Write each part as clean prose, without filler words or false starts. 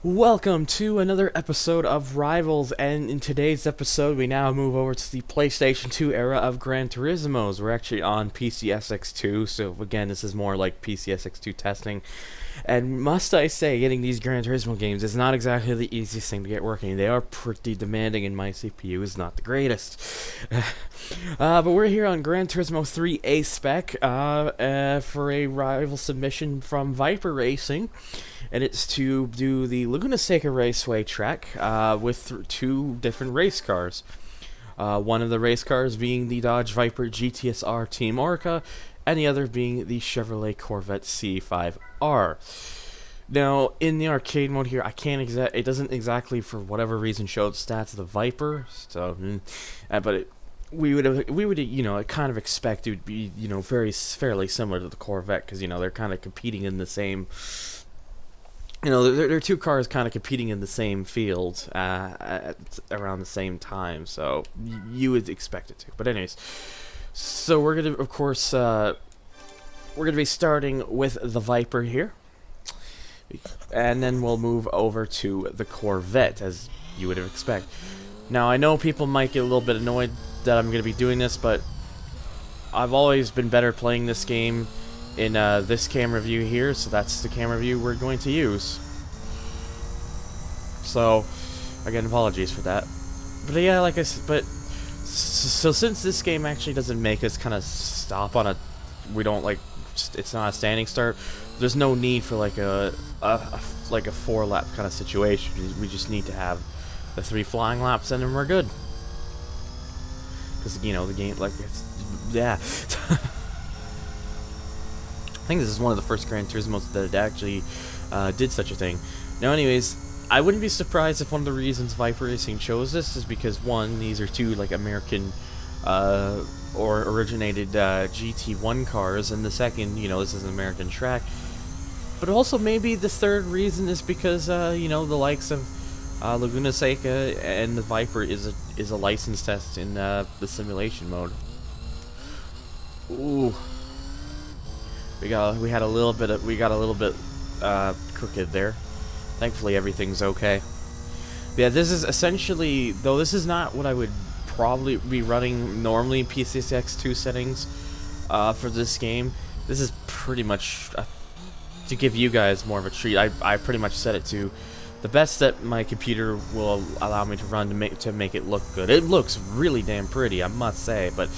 Welcome to another episode of Rivals, and in today's episode we now move over to the PlayStation 2 era of Gran Turismos. We're actually on PCSX2, so again this is more like PCSX2 testing. And must I say, getting these Gran Turismo games is not exactly the easiest thing to get working. They are pretty demanding, and my CPU is not the greatest. But we're here on Gran Turismo 3 A-Spec for a rival submission from Viper Racing. And it's to do the Laguna Seca Raceway track with two different race cars. One of the race cars being the Dodge Viper GTS-R Team Oreca, and the other being the Chevrolet Corvette C5.R. Now, in the arcade mode here, it doesn't exactly, for whatever reason, show the stats of the Viper. So, but we would kind of expect it would be, fairly similar to the Corvette, because they're kind of competing in the same. They're two cars kind of competing in the same field at around the same time, so you would expect it to. But anyways, so we're gonna, of course, we're gonna be starting with the Viper here, and then we'll move over to the Corvette, as you would expect. Now, I know people might get a little bit annoyed that I'm gonna be doing this, but I've always been better playing this game in this camera view here, so that's the camera view we're going to use. So, again, apologies for that. But yeah, like I said, so since this game actually doesn't make us kind of stop on it's not a standing start. There's no need for like a 4-lap kind of situation. We just need to have the 3 flying laps, and then we're good. Because the game, yeah. I think this is one of the first Gran Turismos that actually did such a thing. Now, anyways, I wouldn't be surprised if one of the reasons Viper Racing chose this is because, one, these are two American or originated GT1 cars, and the second, this is an American track. But also maybe the third reason is because the likes of Laguna Seca and the Viper is a license test in the simulation mode. Ooh. We got a little bit crooked there. Thankfully, everything's okay. Yeah, this is essentially, though this is not what I would probably be running normally PCSX2 settings for this game. This is pretty much to give you guys more of a treat. I pretty much set it to the best that my computer will allow me to run to make it look good. It looks really damn pretty, I must say, but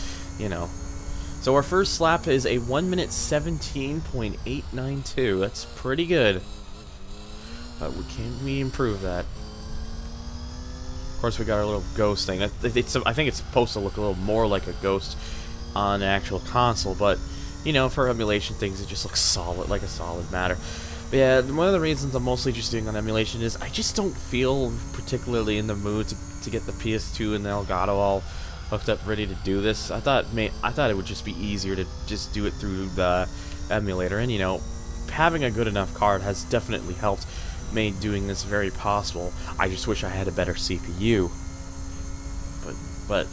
So our first lap is a 1 minute 17.892. That's pretty good. But can we improve that? Of course, we got our little ghost thing. I think it's supposed to look a little more like a ghost on an actual console, but for emulation things, it just looks solid, like a solid matter. But yeah, one of the reasons I'm mostly just doing on emulation is I just don't feel particularly in the mood to get the PS2 and the Elgato all hooked up, ready to do this. I thought it would just be easier to just do it through the emulator, and having a good enough card has definitely helped made doing this very possible. I just wish I had a better CPU. But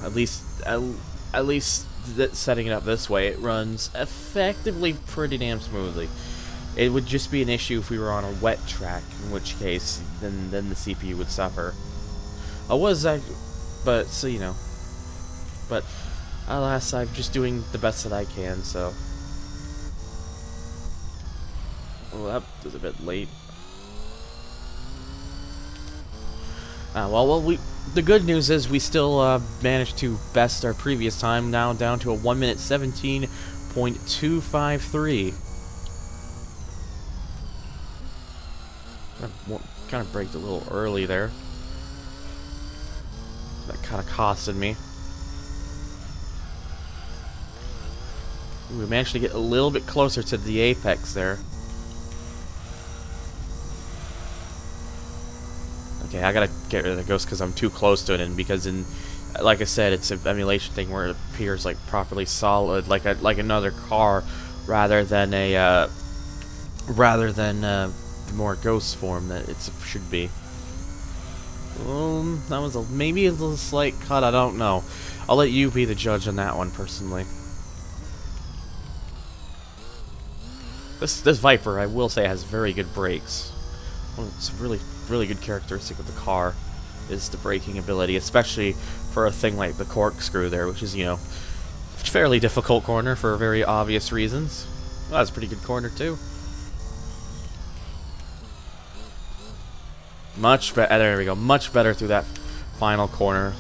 at least setting it up this way, it runs effectively pretty damn smoothly. It would just be an issue if we were on a wet track, in which case then the CPU would suffer. But alas, I'm just doing the best that I can, so. Well, that was a bit late. The good news is we still managed to best our previous time, now down to a 1 minute 17.253. Kind of braked a little early there. That kind of costed me. We managed to get a little bit closer to the apex there. Okay, I gotta get rid of the ghost because I'm too close to it, and because like I said, it's an emulation thing where it appears like properly solid, like another car, rather than the more ghost form that it should be. That was maybe a little slight cut, I don't know. I'll let you be the judge on that one, personally. This Viper, I will say, has very good brakes. it's a really good characteristic of the car is the braking ability, especially for a thing like the corkscrew there, which is, you know, fairly difficult corner for very obvious reasons. Well, that's a pretty good corner too. Much better. There we go. Much better through that final corner.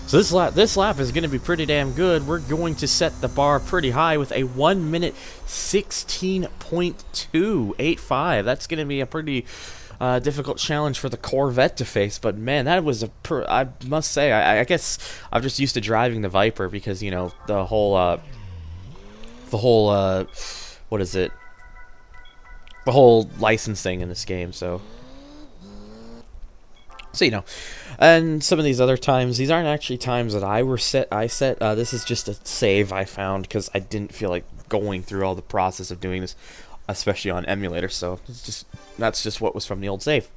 So this lap is going to be pretty damn good. We're going to set the bar pretty high with a 1 minute 16.285. That's going to be a pretty difficult challenge for the Corvette to face. But man, that was I must say, I guess I'm just used to driving the Viper because, you know, the whole what is it? The whole licensing in this game. So you know, and some of these other times, these aren't actually times that I set. This is just a save I found because I didn't feel like going through all the process of doing this, especially on emulator. So that's just what was from the old save.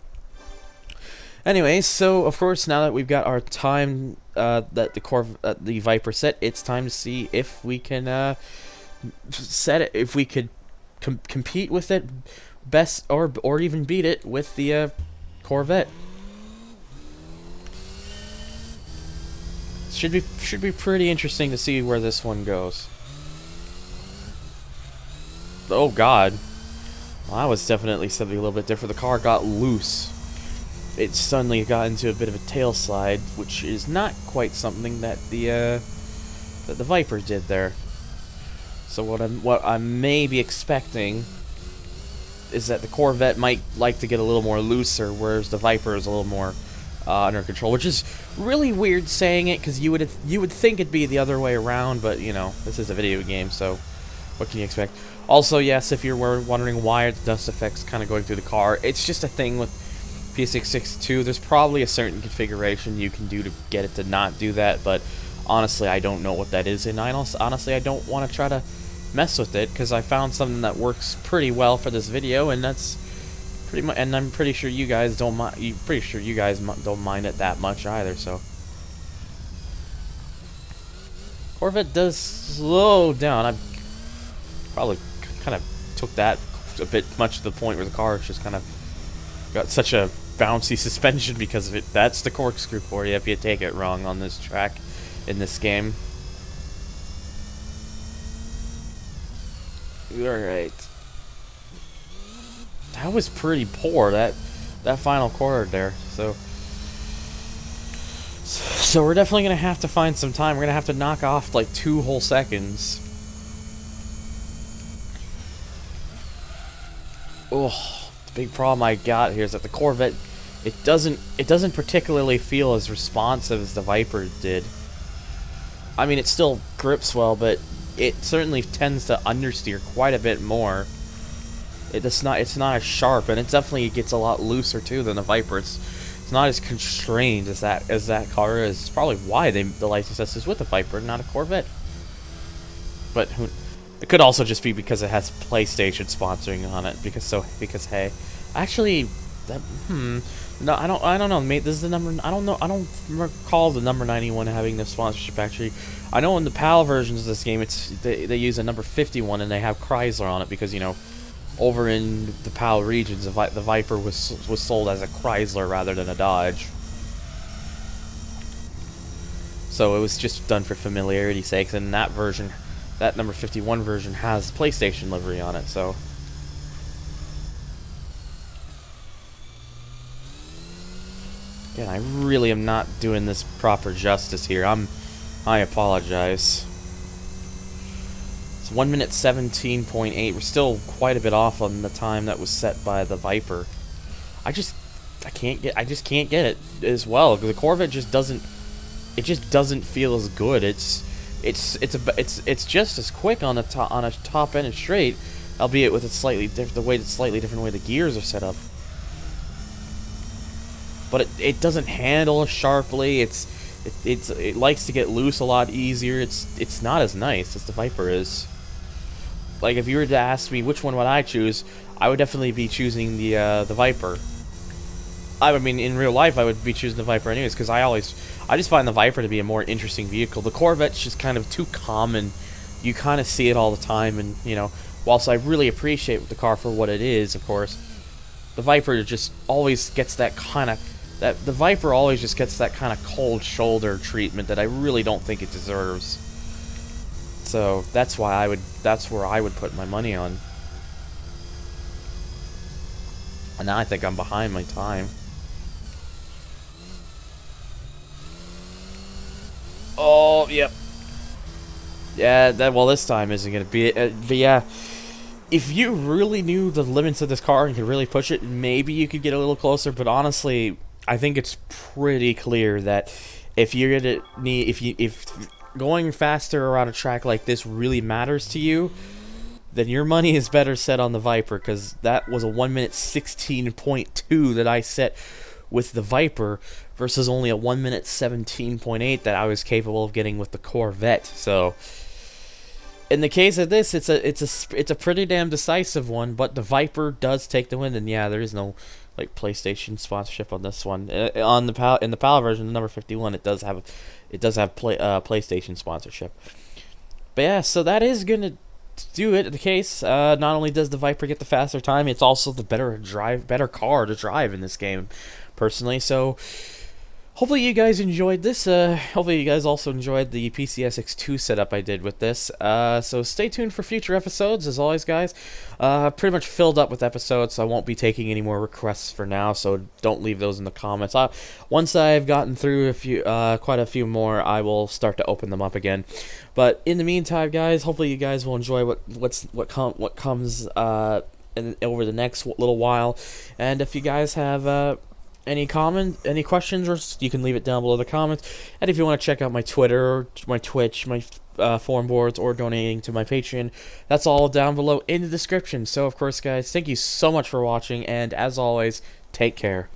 Anyways, so of course now that we've got our time that the Viper set, it's time to see if we can set it, if we could compete with it best or even beat it with the Corvette. Should be pretty interesting to see where this one goes. Oh God, well, that was definitely something a little bit different. The car got loose. It suddenly got into a bit of a tail slide, which is not quite something that the Viper did there. So what I may be expecting is that the Corvette might like to get a little more looser, whereas the Viper is a little more under control, which is really weird saying it because you would think it'd be the other way around, but you know, this is a video game, so what can you expect? Also, yes, if you're wondering why are the dust effects kind of going through the car, it's just a thing with P662. There's probably a certain configuration you can do to get it to not do that, but honestly, I don't know what that is, and honestly, I don't want to try to mess with it because I found something that works pretty well for this video, and that's pretty much, and I'm pretty sure you guys don't mind. Don't mind it that much either. So, Corvette does slow down. I probably kind of took that a bit much to the point where the car just kind of got such a bouncy suspension because of it. That's the corkscrew for you if you take it wrong on this track in this game. Alright. That was pretty poor, that final corner there. So we're definitely going to have to find some time. We're going to have to knock off like 2 whole seconds. Oh, the big problem I got here is that the Corvette, it doesn't particularly feel as responsive as the Viper did. I mean, it still grips well, but it certainly tends to understeer quite a bit more. It's not as sharp, and it definitely gets a lot looser too than the Viper. It's not as constrained as that car is. It's probably why the license test is with the Viper, not a Corvette. But it could also just be because it has PlayStation sponsoring on it. Because hey, actually, no, I don't know, mate. This is the number. I don't know. I don't recall the number 91 having this sponsorship. Actually, I know in the PAL versions of this game, they use a number 51 and they have Chrysler on it because, you know, over in the PAL regions, the Viper was sold as a Chrysler rather than a Dodge. So it was just done for familiarity's sake, and that version, that number 51 version, has PlayStation livery on it. So. Again, I really am not doing this proper justice here. I apologize. It's 1 minute 17.8. We're still quite a bit off on the time that was set by the Viper. I just can't get it as well. The Corvette just doesn't feel as good. It's just as quick on a top end and straight, albeit with a slightly different way the gears are set up. But it doesn't handle as sharply. It likes to get loose a lot easier. It's not as nice as the Viper is. Like, if you were to ask me which one would I choose, I would definitely be choosing the Viper. I mean, in real life, I would be choosing the Viper anyways, because I just find the Viper to be a more interesting vehicle. The Corvette's just kind of too common. You kind of see it all the time, and, you know, whilst I really appreciate the car for what it is, of course, the Viper just always gets that kind of the Viper always just gets that kind of cold shoulder treatment that I really don't think it deserves. So that's where I would put my money on. And now I think I'm behind my time. Oh, yep. Yeah, well, this time isn't going to be it. But yeah, if you really knew the limits of this car and could really push it, maybe you could get a little closer. But honestly, I think it's pretty clear that if you're going to need, if going faster around a track like this really matters to you, then your money is better set on the Viper, because that was a 1 minute 16.2 that I set with the Viper versus only a 1 minute 17.8 that I was capable of getting with the Corvette. So in the case of this, it's a pretty damn decisive one, but the Viper does take the win. And yeah, there is no like PlayStation sponsorship on this one. In the PAL version, the number 51, it does have PlayStation sponsorship. But yeah, so that is gonna do it. The case, not only does the Viper get the faster time, it's also the better car to drive in this game, personally. So hopefully you guys enjoyed this. Hopefully you guys also enjoyed the PCSX2 setup I did with this. So stay tuned for future episodes. As always, guys, pretty much filled up with episodes, so I won't be taking any more requests for now, so don't leave those in the comments. Once I've gotten through quite a few more, I will start to open them up again. But in the meantime, guys, hopefully you guys will enjoy what comes over the next little while. And if you guys have any questions, or you can leave it down below the comments. And if you want to check out my Twitter, my Twitch, my forum boards, or donating to my Patreon, that's all down below in the description. So of course, guys, thank you so much for watching, and as always, take care.